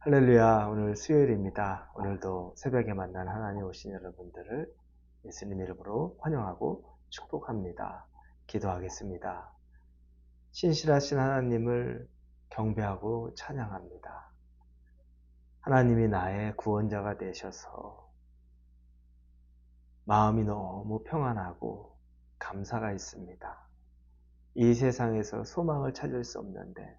할렐루야, 오늘 수요일입니다. 오늘도 새벽에 만난 하나님 오신 여러분들을 예수님 이름으로 환영하고 축복합니다. 기도하겠습니다. 신실하신 하나님을 경배하고 찬양합니다. 하나님이 나의 구원자가 되셔서 마음이 너무 평안하고 감사가 있습니다. 이 세상에서 소망을 찾을 수 없는데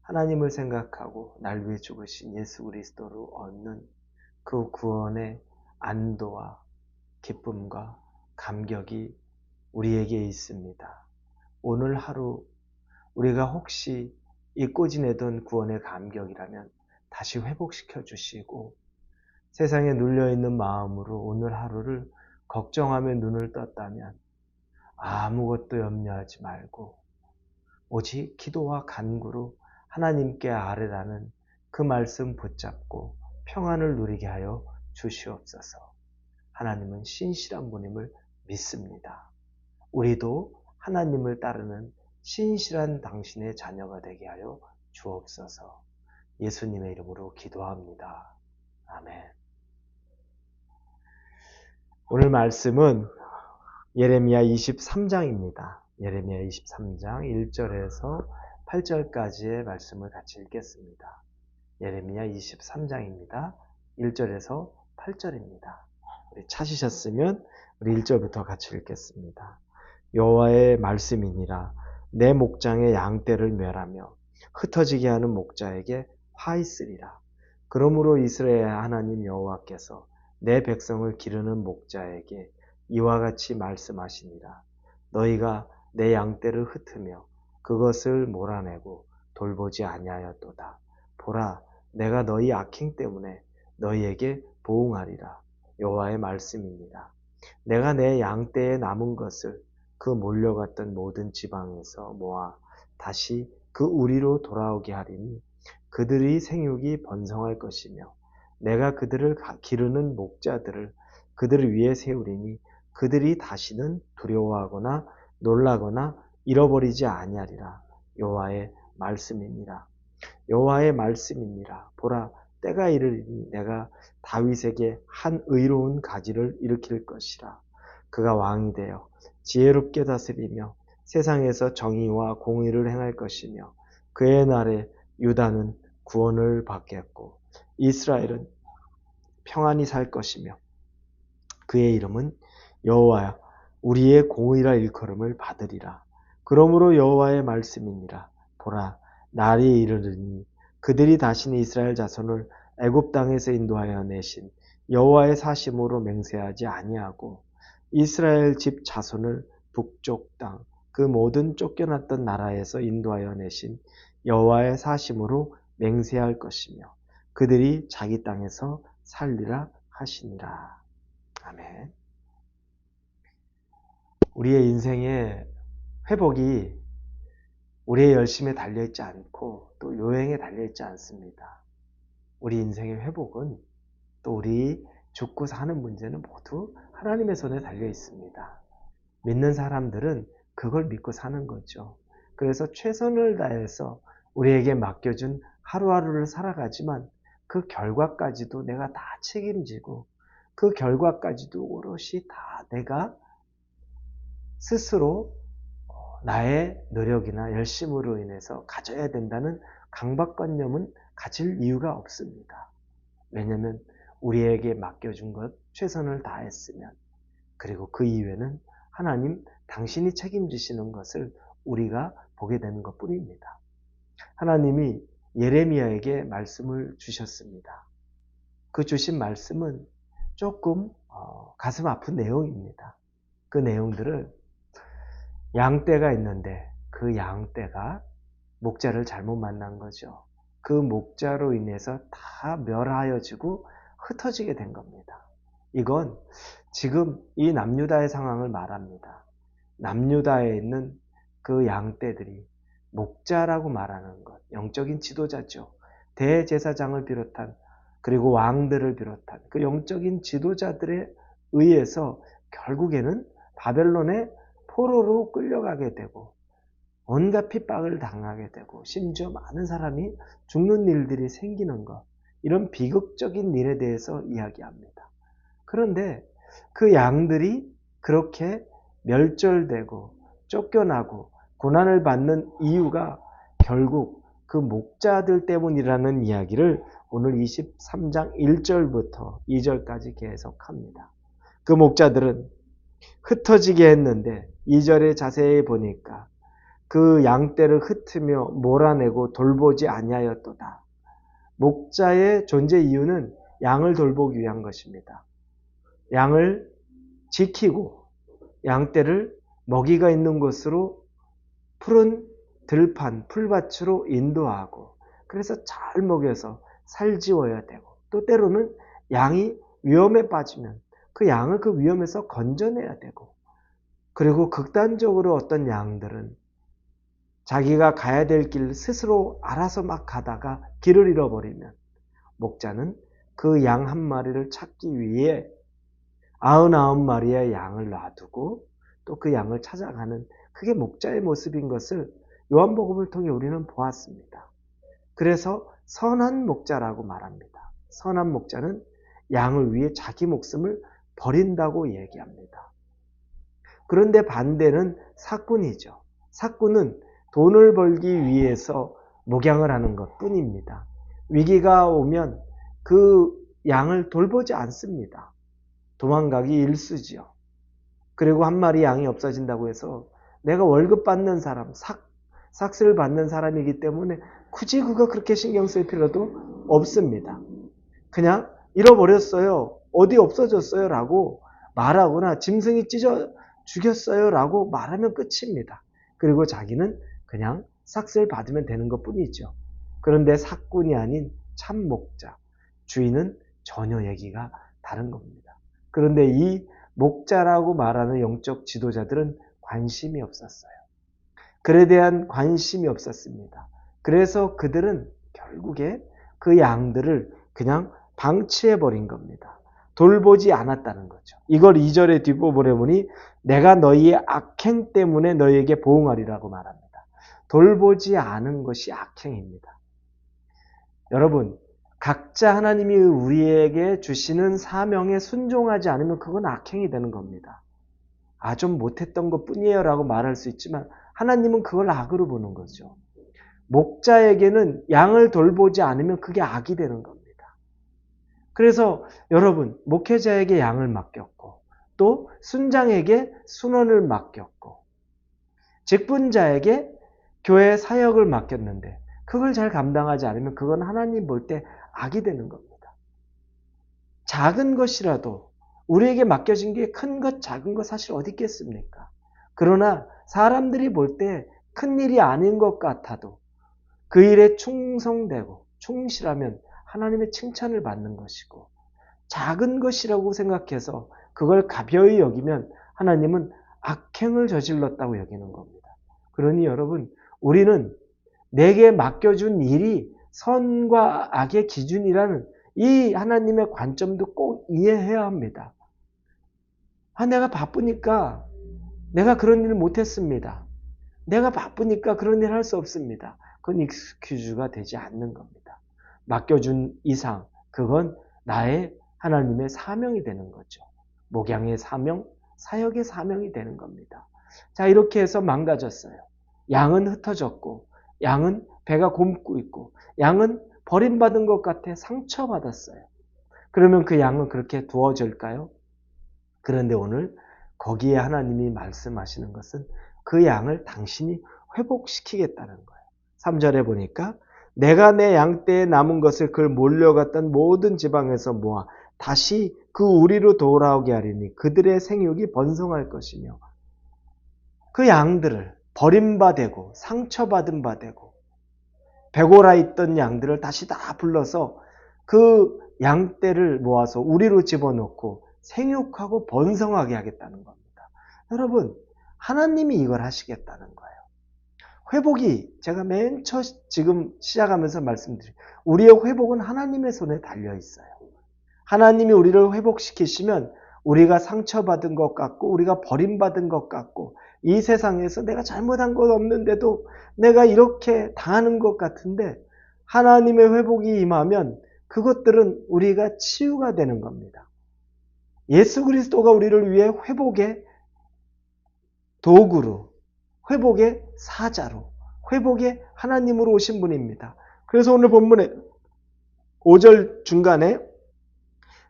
하나님을 생각하고 날 위해 죽으신 예수 그리스도로 얻는 그 구원의 안도와 기쁨과 감격이 우리에게 있습니다. 오늘 하루 우리가 혹시 잊고 지내던 구원의 감격이라면 다시 회복시켜 주시고, 세상에 눌려있는 마음으로 오늘 하루를 걱정하며 눈을 떴다면 아무것도 염려하지 말고 오직 기도와 간구로 하나님께 아뢰라는 그 말씀 붙잡고 평안을 누리게 하여 주시옵소서. 하나님은 신실한 분임을 믿습니다. 우리도 하나님을 따르는 신실한 당신의 자녀가 되게 하여 주옵소서. 예수님의 이름으로 기도합니다. 아멘. 오늘 말씀은 예레미야 23장입니다. 예레미야 23장 1절에서 8절까지의 말씀을 같이 읽겠습니다. 예레미야 23장입니다. 1절에서 8절입니다. 우리 찾으셨으면 우리 1절부터 같이 읽겠습니다. 여호와의 말씀이니라. 내 목장의 양떼를 멸하며 흩어지게 하는 목자에게 화 있으리라. 그러므로 이스라엘 하나님 여호와께서 내 백성을 기르는 목자에게 이와 같이 말씀하시니라. 너희가 내 양떼를 흩으며 그것을 몰아내고 돌보지 아니하였도다. 보라, 내가 너희 악행 때문에 너희에게 보응하리라. 여호와의 말씀이니라. 내가 내 양떼에 남은 것을 그 몰려갔던 모든 지방에서 모아 다시 그 우리로 돌아오게 하리니 그들의 생육이 번성할 것이며 내가 그들을 기르는 목자들을 그들 위에 세우리니 그들이 다시는 두려워하거나 놀라거나 잃어버리지 아니하리라. 여호와의 말씀이니라. 여호와의 말씀이니라. 보라, 때가 이르리니 내가 다윗에게 한 의로운 가지를 일으킬 것이라. 그가 왕이 되어 지혜롭게 다스리며 세상에서 정의와 공의를 행할 것이며 그의 날에 유다는 구원을 받겠고 이스라엘은 평안히 살 것이며 그의 이름은 여호와 우리의 공의라 일컬음을 받으리라. 그러므로 여호와의 말씀이니라. 보라, 날이 이르르니 그들이 다시는 이스라엘 자손을 애굽 땅에서 인도하여 내신 여호와의 사심으로 맹세하지 아니하고 이스라엘 집 자손을 북쪽 땅 그 모든 쫓겨났던 나라에서 인도하여 내신 여호와의 사심으로 맹세할 것이며 그들이 자기 땅에서 살리라 하시니라. 아멘. 우리의 인생의 회복이 우리의 열심에 달려있지 않고 또 요행에 달려있지 않습니다. 우리 인생의 회복은 또 우리 죽고 사는 문제는 모두 하나님의 손에 달려 있습니다. 믿는 사람들은 그걸 믿고 사는 거죠. 그래서 최선을 다해서 우리에게 맡겨준 하루하루를 살아가지만 그 결과까지도 내가 다 책임지고 그 결과까지도 오롯이 다 내가 스스로 나의 노력이나 열심으로 인해서 가져야 된다는 강박관념은 가질 이유가 없습니다. 왜냐하면 우리에게 맡겨준 것 최선을 다했으면 그리고 그 이후에는 하나님 당신이 책임지시는 것을 우리가 보게 되는 것 뿐입니다. 하나님이 예레미야에게 말씀을 주셨습니다. 그 주신 말씀은 조금 가슴 아픈 내용입니다. 그 내용들을 양떼가 있는데 그 양떼가 목자를 잘못 만난 거죠. 그 목자로 인해서 다 멸하여지고 흩어지게 된 겁니다. 이건 지금 이 남유다의 상황을 말합니다. 남유다에 있는 그 양떼들이 목자라고 말하는 것, 영적인 지도자죠. 대제사장을 비롯한 그리고 왕들을 비롯한 그 영적인 지도자들에 의해서 결국에는 바벨론의 포로로 끌려가게 되고 온갖 핍박을 당하게 되고 심지어 많은 사람이 죽는 일들이 생기는 것, 이런 비극적인 일에 대해서 이야기합니다. 그런데 그 양들이 그렇게 멸절되고 쫓겨나고 고난을 받는 이유가 결국 그 목자들 때문이라는 이야기를 오늘 23장 1절부터 2절까지 계속합니다. 그 목자들은 흩어지게 했는데 2절에 자세히 보니까 그 양떼를 흩으며 몰아내고 돌보지 아니하였도다. 목자의 존재 이유는 양을 돌보기 위한 것입니다. 양을 지키고 양떼를 먹이가 있는 곳으로 푸른 들판, 풀밭으로 인도하고 그래서 잘 먹여서 살지워야 되고 또 때로는 양이 위험에 빠지면 그 양을 그 위험에서 건져내야 되고 그리고 극단적으로 어떤 양들은 자기가 가야 될 길 스스로 알아서 막 가다가 길을 잃어버리면 목자는 그 양 한 마리를 찾기 위해 99마리의 양을 놔두고 또 그 양을 찾아가는 그게 목자의 모습인 것을 요한복음을 통해 우리는 보았습니다. 그래서 선한 목자라고 말합니다. 선한 목자는 양을 위해 자기 목숨을 버린다고 얘기합니다. 그런데 반대는 삭군이죠. 삭군은 돈을 벌기 위해서 목양을 하는 것뿐입니다. 위기가 오면 그 양을 돌보지 않습니다. 도망가기 일쑤지요. 그리고 한 마리 양이 없어진다고 해서 내가 월급 받는 사람, 삭스를 받는 사람이기 때문에 굳이 그거 그렇게 신경 쓸 필요도 없습니다. 그냥 잃어버렸어요. 어디 없어졌어요. 라고 말하거나 짐승이 찢어 죽였어요. 라고 말하면 끝입니다. 그리고 자기는 그냥 삭스를 받으면 되는 것 뿐이죠. 그런데 삭군이 아닌 참 목자, 주인은 전혀 얘기가 다른 겁니다. 그런데 이 목자라고 말하는 영적 지도자들은 관심이 없었어요. 그에 대한 관심이 없었습니다. 그래서 그들은 결국에 그 양들을 그냥 방치해버린 겁니다. 돌보지 않았다는 거죠. 이걸 2절의 뒷부분에 보니 내가 너희의 악행 때문에 너희에게 보응하리라고 말합니다. 돌보지 않은 것이 악행입니다. 여러분, 각자 하나님이 우리에게 주시는 사명에 순종하지 않으면 그건 악행이 되는 겁니다. 좀 못했던 것 뿐이에요 라고 말할 수 있지만 하나님은 그걸 악으로 보는 거죠. 목자에게는 양을 돌보지 않으면 그게 악이 되는 겁니다. 그래서 여러분, 목회자에게 양을 맡겼고 또 순장에게 순원을 맡겼고 직분자에게 교회 사역을 맡겼는데 그걸 잘 감당하지 않으면 그건 하나님 볼 때 악이 되는 겁니다. 작은 것이라도 우리에게 맡겨진 게 큰 것, 작은 것 사실 어디 있겠습니까? 그러나 사람들이 볼 때 큰 일이 아닌 것 같아도 그 일에 충성되고 충실하면 하나님의 칭찬을 받는 것이고 작은 것이라고 생각해서 그걸 가벼이 여기면 하나님은 악행을 저질렀다고 여기는 겁니다. 그러니 여러분, 우리는 내게 맡겨준 일이 선과 악의 기준이라는 이 하나님의 관점도 꼭 이해해야 합니다. 내가 바쁘니까 내가 그런 일을 못했습니다. 내가 바쁘니까 그런 일을 할 수 없습니다. 그건 익스큐즈가 되지 않는 겁니다. 맡겨준 이상 그건 나의 하나님의 사명이 되는 거죠. 목양의 사명, 사역의 사명이 되는 겁니다. 자, 이렇게 해서 망가졌어요. 양은 흩어졌고 양은 배가 곪고 있고 양은 버림받은 것 같아 상처받았어요. 그러면 그 양은 그렇게 두어질까요? 그런데 오늘 거기에 하나님이 말씀하시는 것은 그 양을 당신이 회복시키겠다는 거예요. 3절에 보니까 내가 내 양떼에 남은 것을 그를 몰려갔던 모든 지방에서 모아 다시 그 우리로 돌아오게 하리니 그들의 생육이 번성할 것이며 그 양들을 버림받고 상처받은 바 되고 배골아 있던 양들을 다시 다 불러서 그 양떼를 모아서 우리로 집어넣고 생육하고 번성하게 하겠다는 겁니다. 여러분, 하나님이 이걸 하시겠다는 거예요. 회복이 제가 맨 첫 지금 시작하면서 말씀드린 우리의 회복은 하나님의 손에 달려 있어요. 하나님이 우리를 회복시키시면 우리가 상처받은 것 같고 우리가 버림받은 것 같고 이 세상에서 내가 잘못한 것 없는데도 내가 이렇게 당하는 것 같은데 하나님의 회복이 임하면 그것들은 우리가 치유가 되는 겁니다. 예수 그리스도가 우리를 위해 회복의 도구로, 회복의 사자로, 회복의 하나님으로 오신 분입니다. 그래서 오늘 본문에 5절 중간에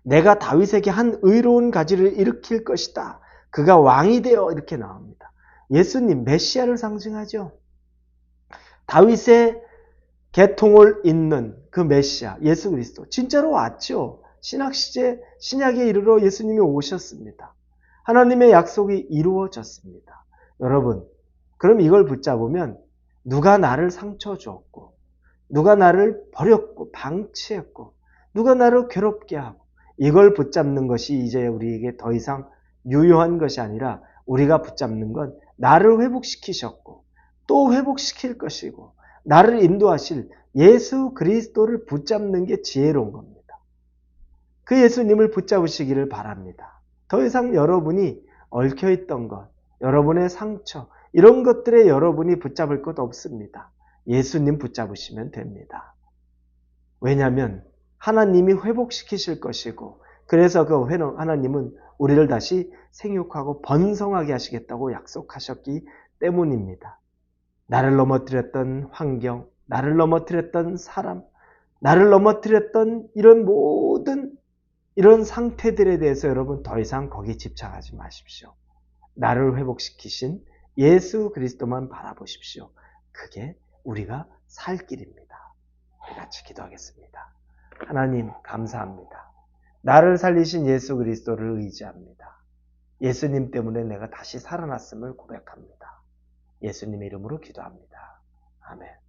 내가 다윗에게 한 의로운 가지를 일으킬 것이다. 그가 왕이 되어 이렇게 나옵니다. 예수님 메시아를 상징하죠. 다윗의 계통을 잇는 그 메시아 예수 그리스도 진짜로 왔죠. 신약 시제 신약에 이르러 예수님이 오셨습니다. 하나님의 약속이 이루어졌습니다. 여러분, 그럼 이걸 붙잡으면 누가 나를 상처 주었고, 누가 나를 버렸고 방치했고, 누가 나를 괴롭게 하고, 이걸 붙잡는 것이 이제 우리에게 더 이상 유효한 것이 아니라 우리가 붙잡는 건 나를 회복시키셨고 또 회복시킬 것이고 나를 인도하실 예수 그리스도를 붙잡는 게 지혜로운 겁니다. 그 예수님을 붙잡으시기를 바랍니다. 더 이상 여러분이 얽혀있던 것, 여러분의 상처, 이런 것들에 여러분이 붙잡을 것 없습니다. 예수님 붙잡으시면 됩니다. 왜냐하면 하나님이 회복시키실 것이고 그래서 그 하나님은 우리를 다시 생육하고 번성하게 하시겠다고 약속하셨기 때문입니다. 나를 넘어뜨렸던 환경, 나를 넘어뜨렸던 사람, 나를 넘어뜨렸던 이런 모든 이런 상태들에 대해서 여러분 더 이상 거기 집착하지 마십시오. 나를 회복시키신 예수 그리스도만 바라보십시오. 그게 우리가 살 길입니다. 같이 기도하겠습니다. 하나님 감사합니다. 나를 살리신 예수 그리스도를 의지합니다. 예수님 때문에 내가 다시 살아났음을 고백합니다. 예수님의 이름으로 기도합니다. 아멘.